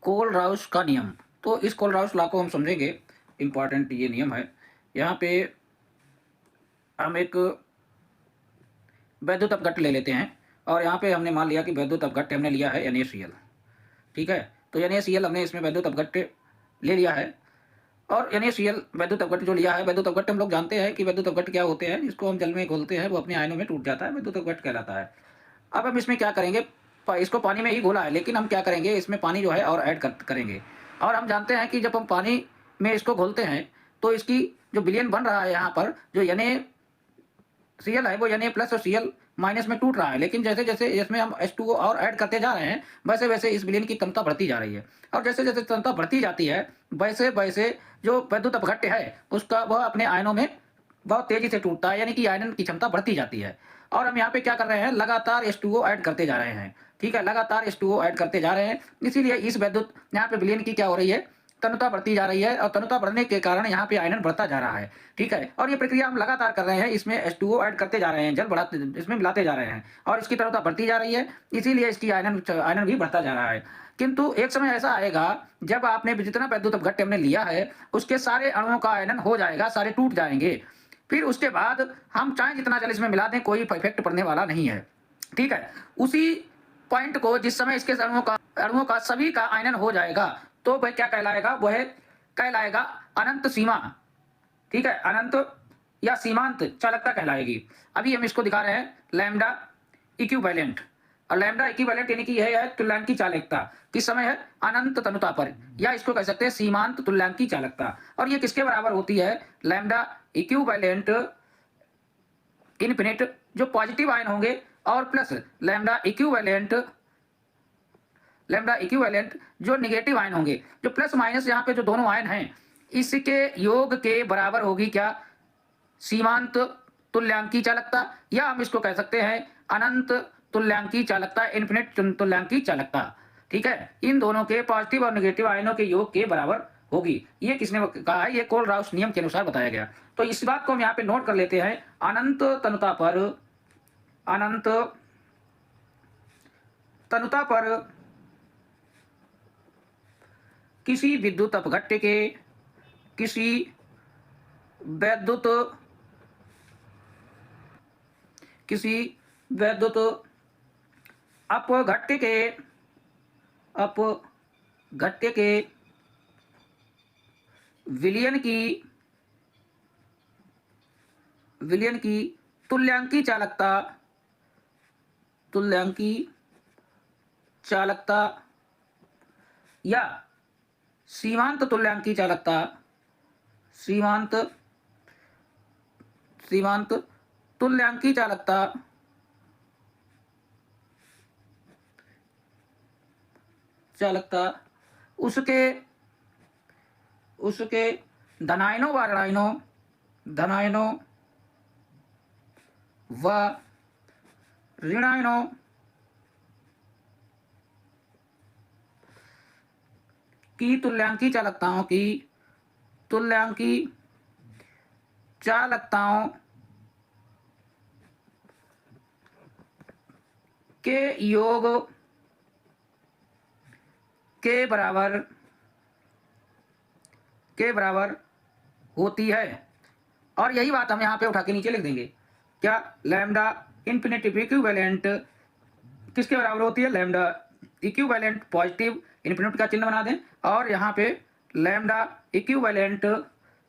Kohlrausch का नियम। तो इस कोलराउस लॉ को हम समझेंगे। इम्पॉर्टेंट ये नियम है। यहाँ पे हम एक वैद्युत अपघट्ट ले लेते हैं और यहाँ पे हमने मान लिया कि वैद्युत अपघट्ट हमने लिया है NaCl। ठीक है, तो NaCl हमने इसमें वैद्युत अपघट्ट ले लिया है और NaCl वैद्युत अपघट्ट जो लिया है, वैद्युत अपघट्ट हम लोग जानते हैं कि वैद्युत अपघट्ट क्या होते हैं। इसको हम जल में घोलते हैं, वो अपने आयनों में टूट जाता है, वैद्युत अपघट्ट कहलाता है। अब हम इसमें क्या करेंगे, इसको पानी में ही घोला है, लेकिन हम क्या करेंगे, इसमें पानी जो है और ऐड करेंगे। और हम जानते हैं कि जब हम पानी में इसको घोलते हैं तो इसकी जो विलयन बन रहा है, यहाँ पर जो NaCl है वो Na प्लस और Cl माइनस में टूट रहा है। लेकिन जैसे जैसे इसमें हम H2O और ऐड करते जा रहे हैं, वैसे वैसे इस विलयन की तन्यता बढ़ती जा रही है। और जैसे जैसे तन्यता बढ़ती जाती है, वैसे वैसे जो वैद्युत अपघट्ट है उसका वह अपने आयनों में बहुत तेजी से टूटता है, यानी कि आयनन की क्षमता बढ़ती जाती है। और हम यहाँ पे क्या कर रहे हैं, लगातार H2O ऐड करते जा रहे हैं। ठीक है, लगातार H2O ऐड करते जा रहे हैं, इसीलिए इस वैद्युत यहाँ पे विलयन की क्या हो रही है, तन्यता बढ़ती जा रही है और तन्यता बढ़ने के कारण यहाँ पे आयनन बढ़ता जा रहा है। ठीक है, और ये प्रक्रिया हम लगातार कर रहे हैं, इसमें H2O ऐड करते जा रहे हैं, जल बढ़ाते, इसमें मिलाते जा रहे हैं और इसकी तन्यता बढ़ती जा रही है, इसीलिए इसकी आयनन भी बढ़ता जा रहा है। किंतु एक समय ऐसा आएगा जब आपने जितना वैद्युत अपघट्ट हमने लिया है उसके सारे अणुओं का आयनन हो जाएगा, सारे टूट जाएंगे। फिर उसके बाद हम चाहे जितना जल इसमें मिला दें, कोई इफेक्ट पड़ने वाला नहीं है। ठीक है, उसी पॉइंट को जिस समय इसके अणुओं का सभी का आयनन हो जाएगा तो वह क्या कहलाएगा, वह कहलाएगा अनंत सीमा। ठीक है, अनंत या सीमांत चालकता कहलाएगी। अभी हम इसको दिखा रहे हैं लैम्डा इक्विवेलेंट। और लैम्डा इक्विवेलेंट यानी कि यह है तुल्यांकी चालकता, किस समय है, अनंत तनुता पर, या इसको कह सकते हैं सीमांत तुल्यांकी चालकता। और ये किसके बराबर होती है, लैम्डा इक्विवेलेंट इन्फिनिट जो पॉजिटिव आयन होंगे और प्लस लैम्डा इक्विवेलेंट जो निगेटिव आयन होंगे, जो प्लस माइनस यहाँ पे जो दोनों आयन हैं इसके योग के बराबर होगी क्या, सीमांत तुल्यांकी चालकता, या हम इसको कह सकते हैं अनंत तुल्यांकी चालकता, इन्फिनिट तुल्यांकी चालकता। ठीक है, इन दोनों के पॉजिटिव और नेगेटिव आयनों के योग के बराबर होगी। ये किसने कहा है, ये कोलराउस नियम के अनुसार बताया गया। तो इस बात को हम यहाँ पे नोट कर लेते हैं, अनंत तनुता पर किसी विद्युत अपघट्ट के किसी वैद्युत अपघट्ट के विलयन की तुल्यांकी चालकता या सीमांत तुल्यांकी चालकता उसके धनायनों व ऋणायनों की तुल्यांकी चालकताओं के योग के बराबर होती है। और यही बात हम यहाँ पे उठा के नीचे लिख देंगे, क्या, लैम्डा इन्फिनिटिव इक्विवेलेंट किसके बराबर होती है, लैम्डा इक्विवेलेंट पॉजिटिव इन्फिनिट का चिन्ह बना दें और यहाँ पे लैम्डा इक्विवेलेंट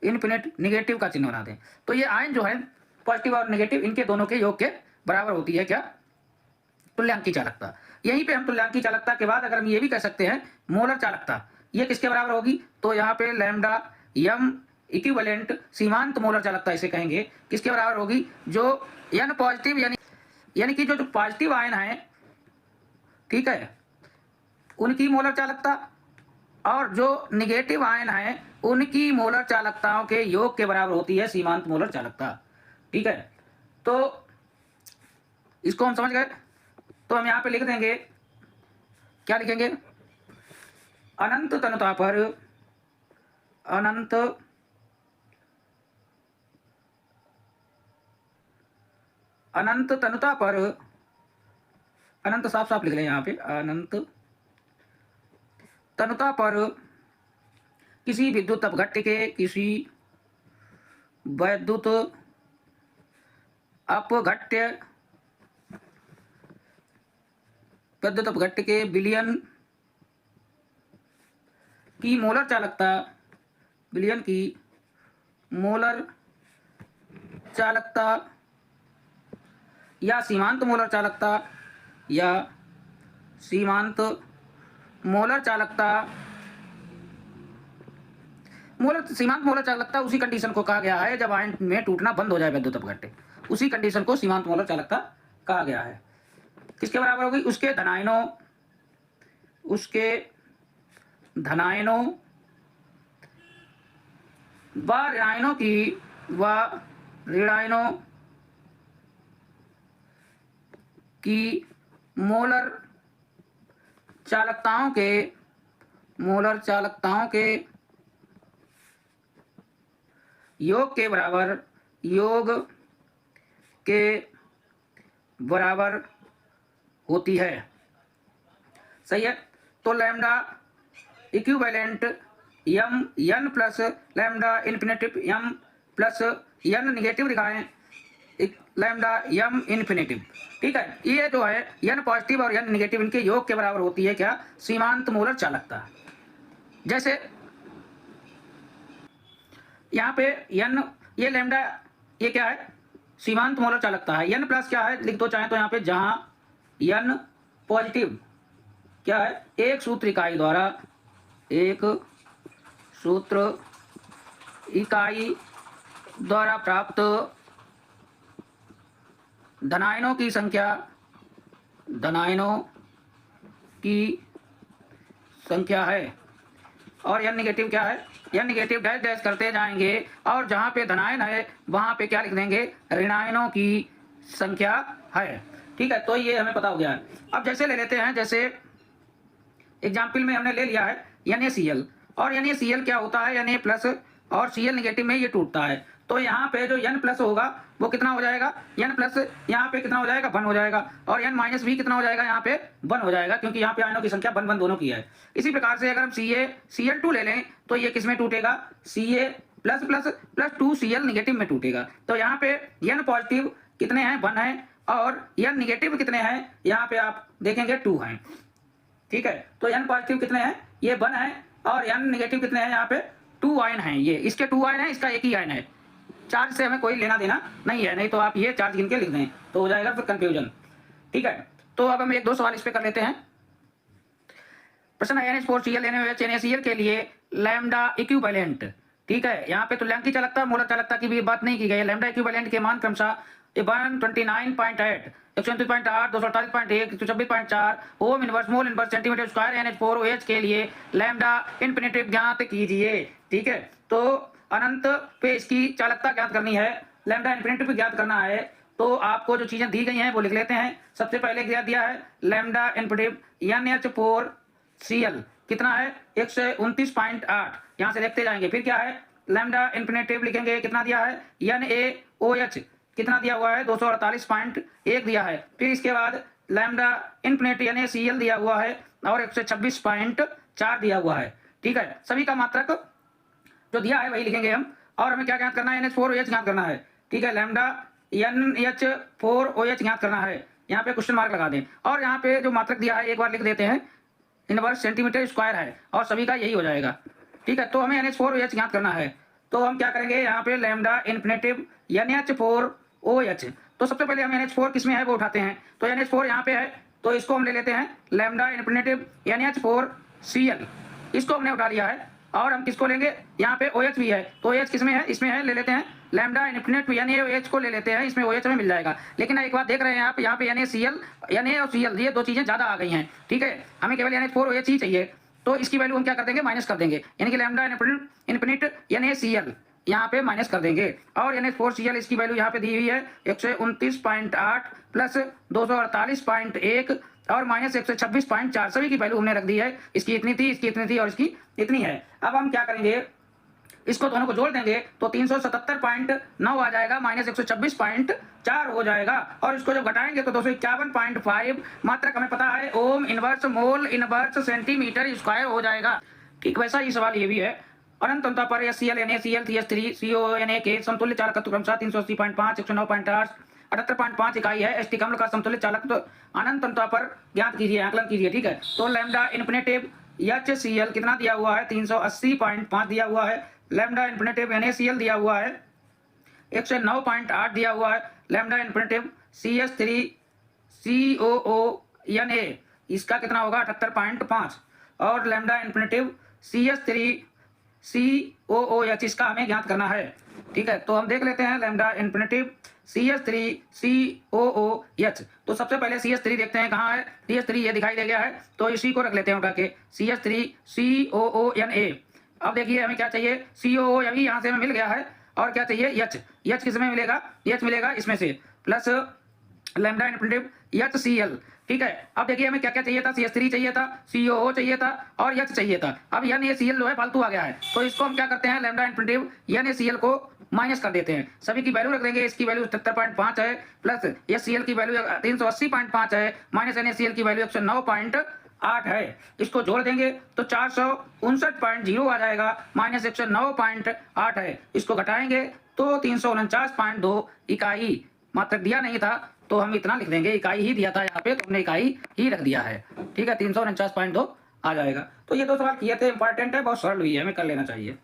इन्फिनिट निगेटिव का चिन्ह बना दें। तो ये आयन जो है पॉजिटिव और नेगेटिव, इनके दोनों के योग के बराबर होती है क्या, तुल्यांकी चालकता। यहीं पे हम तुल्यांकी चालकता के बाद अगर हम ये भी कह सकते हैं मोलर चालकता, ये किसके बराबर होगी, तो यहाँ पे लैम्डा यम इक्विवेलेंट सीमांत मोलर चालकता इसे कहेंगे, किसके बराबर होगी, जो n पॉजिटिव यानी कि जो पॉजिटिव आयन है, ठीक है, उनकी मोलर चालकता और जो निगेटिव आयन है उनकी मोलर चालकताओं के योग के बराबर होती है सीमांत मोलर चालकता। ठीक है, तो इसको हम समझ गए। तो हम यहाँ पे लिख देंगे, क्या लिखेंगे, अनंत तनुता पर अनंत साफ साफ लिख लें यहाँ पे, अनंत तनुता पर किसी विद्युत अपघट्य के विद्युत अपघट्य के विलयन की मोलर चालकता या सीमांत मोलर चालकता उसी कंडीशन को कहा गया है जब आयन में टूटना बंद हो जाए विद्युत अपघट्य। उसी कंडीशन को सीमांत मोलर चालकता कहा गया है। किसके बराबर होगी? उसके धनायनों व ऋणायनों की मोलर चालकताओं के योग के बराबर होती है। सही है। तो lambda equivalent M N plus lambda infinitive M plus N negative दिखाएं लैम्डा एम इन्फिनेटिव। ठीक है। ये जो है एन पॉजिटिव और एन निगेटिव इनके योग के बराबर होती है क्या? सीमांत मोलर चालकता। जैसे यहाँ पे एन, ये लैम्डा, ये क्या है? सीमांत मोलर चालकता है। एन प्लस क्या है लिख दो चाहे तो यहाँ पे, जहां एन पॉजिटिव क्या है? एक सूत्र इकाई द्वारा प्राप्त धनायनों की संख्या है। और एन निगेटिव क्या है? एन निगेटिव डैश डैश करते जाएंगे और जहां पे धनायन है वहां पे क्या लिख देंगे? ऋणायनों की संख्या है। ठीक है। तो ये हमें पता हो गया है। अब जैसे ले लेते हैं, जैसे एग्जाम्पल में हमने ले लिया है NaCl, और NaCl क्या होता है? Na प्लस और Cl निगेटिव में ये टूटता है। तो यहाँ पे जो N प्लस होगा वो कितना हो जाएगा? N प्लस यहाँ पे कितना हो जाएगा? 1 हो जाएगा। और N माइनस भी कितना हो जाएगा? यहाँ पे 1 हो जाएगा, क्योंकि यहाँ पे आयनों की संख्या 1 दोनों की है। इसी प्रकार से अगर हम Cl2 ले लें तो ये किस में टूटेगा? Ca plus plus plus 2Cl negative में टूटेगा। तो यहाँ पे N पॉजिटिव कितने हैं? 1 है। और N निगेटिव कितने हैं? यहाँ पे आप देखेंगे 2 हैं। ठीक है। तो N पॉजिटिव कितने हैं? ये 1 है। और N निगेटिव कितने हैं? यहाँ पे 2 आयन हैं। ये इसके 2 आयन है, इसका एक ही आयन है। चार्ज से हमें कोई लेना देना नहीं है, नहीं तो आप ये चार्ज गिन के लिख दें तो हो जाएगा फिर कंफ्यूजन। ठीक है। तो अब हम 1-2 सवाल इस पे कर लेते हैं। प्रश्न है NH4Cl NaCl के लिए लैम्डा इक्विवेलेंट। ठीक है। यहाँ पे तुल्यांकी चालकता, मोलर चालकता की भी बात नहीं की गई है। लैम्डा इक्विवेलेंट के मान क्रमशः 129.8, 129.8, 248.1, 126.4 ohm inverse mole inverse centimetre square NH4OH के लिए लैम्डा इन्फिनेटिव ज्ञात कीजिए। ठीक है। तो अनंत पे इसकी चालकता ज्ञात करनी है, लैम्डा इन्फिनेटिव ज्ञात करना है। तो आपको जो चीजें दी गई हैं वो लिख लेते हैं। सबसे पहले दिया है लैम्डा इन्फिनेटिव NH4Cl कितना है? 129.8, यहां से लिखते जाएंगे। फिर क्या है? लैम्डा इन्फिनेटिव लिखेंगे, कितना दिया है? NaOH कितना दिया हुआ है? 248.1 दिया है। फिर इसके बाद लैम्डा इन्फिनेटिव NaCl दिया हुआ है और 126.4 दिया हुआ है। ठीक है। सभी का मात्रक जो दिया है वही लिखेंगे हम। और हमें क्या ज्ञात करना है? NH4OH ज्ञात करना है। ठीक है। लैम्डा NH4OH ज्ञात करना है। यहाँ पे क्वेश्चन मार्क लगा दें। और यहाँ पे जो मात्रक दिया है एक बार लिख देते हैं, इनवर्स सेंटीमीटर स्क्वायर है और सभी का यही हो जाएगा। ठीक है। तो हमें NH4OH ज्ञात करना है। तो हम क्या करेंगे? यहाँ पे लैम्डा इन्फिनेटिव NH4OH, तो सबसे पहले हम NH4 किसमें है वो उठाते हैं। तो NH4 यहाँ पे है, तो इसको हम ले लेते हैं लैम्डा इन्फिनेटिव NH4Cl, इसको हमने उठा लिया है। और हम किसको लेंगे? यहाँ पे OH भी है, तो OH किसमें है? इसमें है, ले लेते हैं लैम्डा इन्फिनेटिव NaOH को ले लेते हैं, इसमें OH हमें मिल जाएगा। लेकिन एक बात देख रहे हैं आप, यहाँ पे NaCl, Na और Cl ये 2 चीजें ज्यादा आ गई हैं। ठीक है। हमें केवल NH4OH ही चाहिए, तो इसकी वैल्यू हम क्या कर देंगे? माइनस कर देंगे, यानी कि लैम्डा इन्फिनेटिव NaCl यहाँ पे माइनस कर देंगे। और NH4Cl इसकी वैल्यू यहाँ पे दी हुई है 129.8 प्लस 248.1 और माइनस 126.4, सभी की वैल्यू हमने रख दी है। इसकी इतनी थी, इसकी इतनी थी और इसकी इतनी है। अब हम क्या करेंगे? इसको दोनों को जोड़ देंगे तो 377.9 आ जाएगा, माइनस 126.4 हो जाएगा। और इसको जब घटाएंगे तो 251.5 मात्रक हमें पता है ohm inverse mole inverse centimetre square हो जाएगा। ठीक वैसा ही सवाल ये भी है। अनंत अंतः पर HCl NaCl CH3 CONa के समतुल्य चालकत्व क्रमशः 380.5 109.8 78.5 इकाई है। एस्टिक अम्ल का समतुल्य चालकत्व अनंत अंतः पर ज्ञात कीजिए, आकलन कीजिए। ठीक है, तो लैम्डा इन्फिनिटिव HCl कितना दिया हुआ है 380.5 दिया हुआ है। लैम्डा इन्फिनिटिव NaCl दिया हुआ है 109.8 दिया हुआ है। लैम्डा इन्फिनिटिव CH3 COONa इसका कितना होगा 78.5 और लैम्डा इन्फिनिटिव CH3 COOH इसका हमें ज्ञात करना है। ठीक है, तो हम देख लेते हैं लैम्डा इन्फिनिटिव CH3 COOH। तो सबसे पहले CH3 देखते हैं कहाँ है। CH3 ये दिखाई दे गया है, तो इसी को रख लेते हैं उठा के CH3 COONa। अब देखिए हमें क्या चाहिए, COO अभी यहाँ से हमें मिल गया है, और क्या चाहिए H किस में मिलेगा, H मिलेगा इसमें से, प्लस लैम्डा इन्फिनिटिव HCl। ठीक है, अब देखिए हमें क्या क्या चाहिए था, CH3 चाहिए था, COO चाहिए था और H चाहिए था। अब NaCl जो है फालतू आ गया है, तो इसको हम क्या करते हैं, लैम्डा इन्फिनिटिव NaCl को माइनस कर देते हैं, सभी की वैल्यू रख देंगे। इसकी वैल्यू 77.5 है, प्लस HCl की वैल्यू 380.5 है, माइनस NaCl की वैल्यू 109.8 है। इसको जोड़ देंगे तो 459.0 आ जाएगा, माइनस 109.8 है। इसको घटाएंगे तो 349.2 इकाई मात्रक दिया नहीं था, तो हम इतना लिख देंगे, इकाई ही दिया था यहाँ पे, तो हमने इकाई ही रख दिया है। ठीक है, 349.2 आ जाएगा। तो ये दो सवाल किए थे, इंपॉर्टेंट है, बहुत सरल भी है, हमें कर लेना चाहिए।